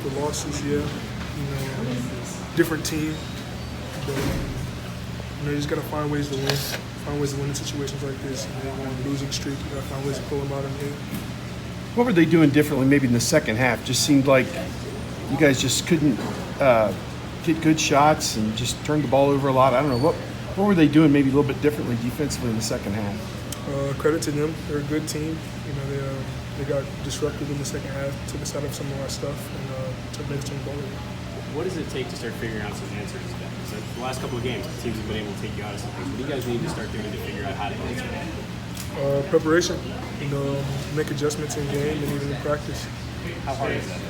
the losses, yeah. Different team, but you just gotta find ways to win. Find ways to win in situations like this. On a losing streak, you gotta find ways to pull them out of the game. What were they doing differently maybe in the second half? Just seemed like you guys just couldn't get good shots and just turned the ball over a lot. I don't know. What were they doing maybe a little bit differently defensively in the second half? Credit to them. They're a good team. They got disruptive in the second half, took us out of some of our stuff, and made us turn the ball over. What does it take to start figuring out some answers to that? So the last couple of games, teams have been able to take you out of some things. What do you guys need to start doing to figure out how to answer that? Preparation. Make adjustments in game and even in practice. How hard is that?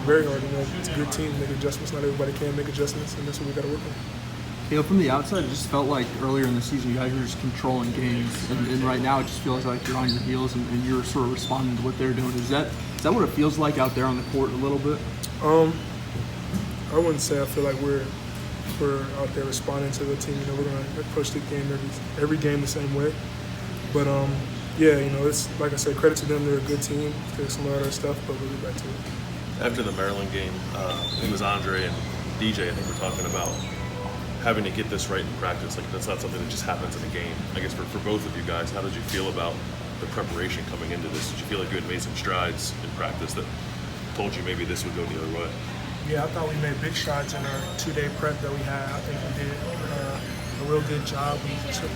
Very hard. It's a good team to make adjustments. Not everybody can make adjustments, and that's what we got to work on. From the outside, it just felt like earlier in the season you guys were just controlling games, and right now it just feels like you're on your heels and you're sort of responding to what they're doing. Is that what it feels like out there on the court a little bit? I wouldn't say I feel like we're out there responding to the team. We're going to approach the game every game the same way. But it's like I said, credit to them. They're a good team. Take some of our stuff, but we'll get back to it. After the Maryland game, it was Andre and DJ. I think we're talking about having to get this right in practice. Like that's not something that just happens in a game. I guess for both of you guys, how did you feel about the preparation coming into this? Did you feel like you had made some strides in practice that told you maybe this would go the other way? Yeah, I thought we made big strides in our 2-day prep that we had. I think we did a real good job. We took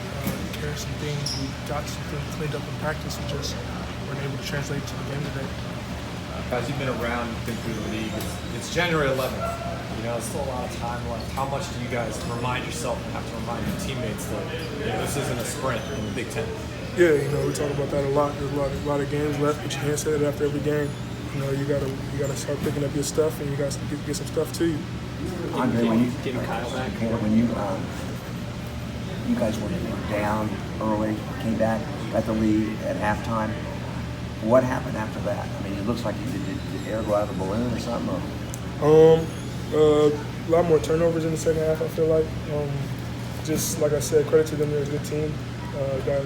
care of some things. We got some things cleaned up in practice. We just weren't able to translate to the game today. Guys, you've been around, you've been through the league. It's January 11th. There's still a lot of time left. How much do you guys remind yourself and have to remind your teammates that this isn't a sprint in the Big Ten? Yeah, we talk about that a lot. There's a lot of games left, but you can't say that after every game. You gotta start picking up your stuff, and you guys get some stuff to you. Andre, when you getting Kyle back, when you guys were down early, came back, got the lead at halftime. What happened after that? I mean, it looks like did the air go out of the balloon or something? A lot more turnovers in the second half. I feel like, just like I said, credit to them. They're a good team.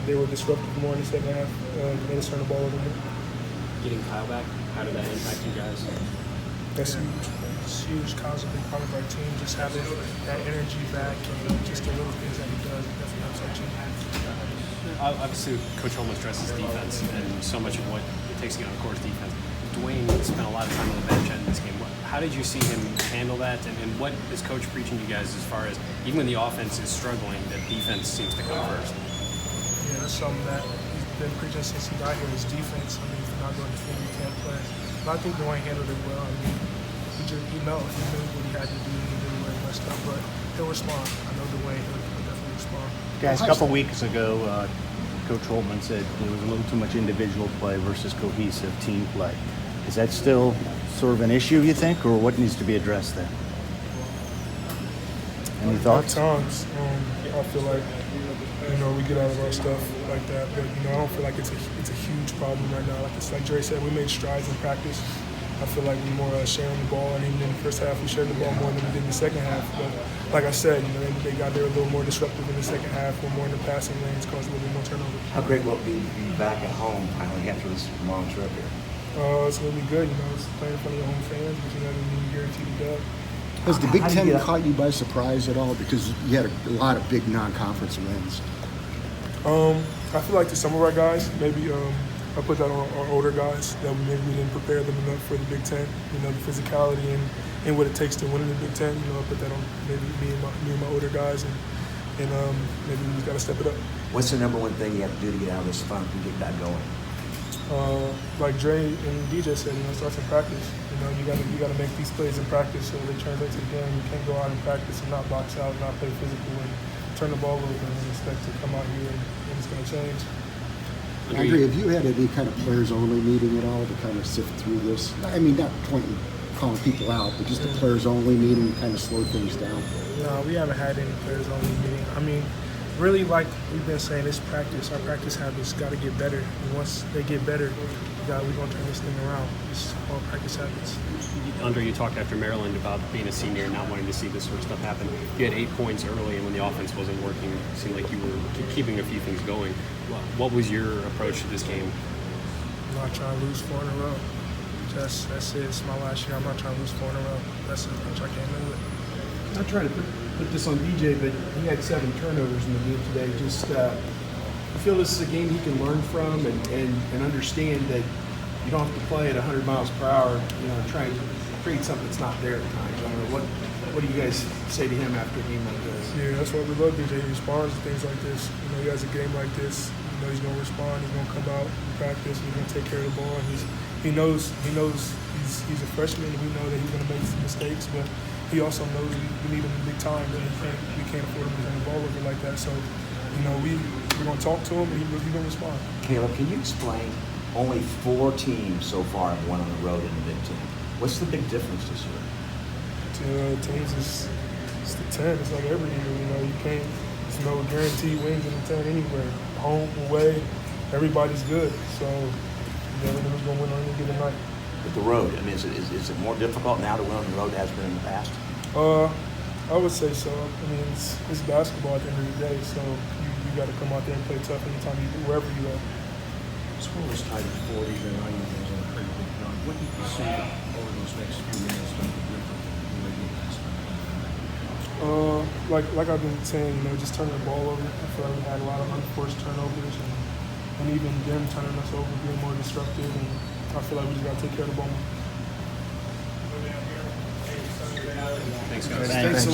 They were disruptive more in the second half. Made us turn the ball over more. getting Kyle back, how did that impact you guys? That's huge. It's huge. Kyle's a big part of our team. Just having that energy back and just the little things that he does, it definitely helps our team. Obviously, Coach Holman stresses defense, and so much of what it takes to get on the court is defense. Dwayne spent a lot of time on the bench in this game. How did you see him handle that, and what is Coach preaching to you guys as far as, even when the offense is struggling, that defense seems to come first? Yeah, that's something that he's been preaching since he got here, is defense. I mean, if you're not going to defend, you can't play. But I think Dwayne handled it well. I mean, he knew what he had to do, and he did really messed up, but he'll respond. I know Dwayne will definitely respond. Guys, a couple weeks ago, Coach Holman said there was a little too much individual play versus cohesive team play. Is that still sort of an issue, you think, or what needs to be addressed there? Any thoughts? At times, I feel like, we get out of our stuff like that, but, I don't feel like it's a huge problem right now. Like Dre said, we made strides in practice. I feel like we're more sharing the ball, and even in the first half, we shared the ball more than we did in the second half. But like I said, they got there a little more disruptive in the second half. We're more in the passing lanes, caused a little bit more turnover. How great will it be to be back at home finally after this long trip here? It's going to be good. It's playing in front of your home fans, but that doesn't mean you guarantee the dub. Has the Big Ten caught you by surprise at all? Because you had a lot of big non-conference wins. I feel like to some of our guys, maybe I put that on our older guys, that maybe we didn't prepare them enough for the Big Ten. The physicality and what it takes to win in the Big Ten. I put that on maybe me and my older guys, and maybe we just got to step it up. What's the number one thing you have to do to get out of this funk and get that going? Like Dre and DJ said, it starts in practice. You got to make these plays in practice so they translate to the game. You can't go out in practice and not box out, not play physical, and turn the ball over and expect to come out here and it's going to change. Andre, have you had any kind of players-only meeting at all to kind of sift through this? I mean, not pointing, calling people out, but just a players-only meeting to kind of slow things down. No, we haven't had any players-only meeting. I mean, really, like we've been saying, it's practice. Our practice habits got to get better. And once they get better, we're going to turn this thing around. It's all practice habits. Andre, you talked after Maryland about being a senior and not wanting to see this sort of stuff happen. You had 8 points early, and when the offense wasn't working, it seemed like you were keeping a few things going. What was your approach to this game? Not trying to lose 4 in a row. That's it. It's my last year. I'm not trying to lose 4 in a row. That's as much I can do it. Not trying to put this on DJ, but he had 7 turnovers in the game today. Just I feel this is a game he can learn from and understand that you don't have to play at 100 miles per hour. You know, try and create something that's not there at times. I don't know what do you guys say to him after a game like this? Yeah, that's why we love DJ. He responds to things like this. You know, he has a game like this. You know, he's gonna respond. He's gonna come out and practice. He's gonna take care of the ball. And he knows he's a freshman. And we know that he's gonna make some mistakes, but he also knows we need him in big time. And we can't afford him to turn the ball over like that. So, you know, we're gonna talk to him and he's gonna respond. Kaleb, can you explain? Only 4 teams so far have won on the road in the Big Ten. What's the big difference this year? Teams it's the 10. It's like every year, you know, there's no guaranteed wins in the 10 anywhere. Home, away, everybody's good. So you never know who's going to win on any given night. With the road, I mean, is it more difficult now to win on the road than it has been in the past? I would say so. I mean, it's basketball at the end of the day, so you got to come out there and play tough anytime wherever you are. Score was tied at 40, then I was on a pretty big run. What did you see over those next few minutes that were different than the way you last night? Like I've been saying, you know, just turning the ball over. I feel like we had a lot of unforced turnovers, and even them turning us over, being more disruptive, and I feel like we just got to take care of the ball. Thanks, guys. Thanks a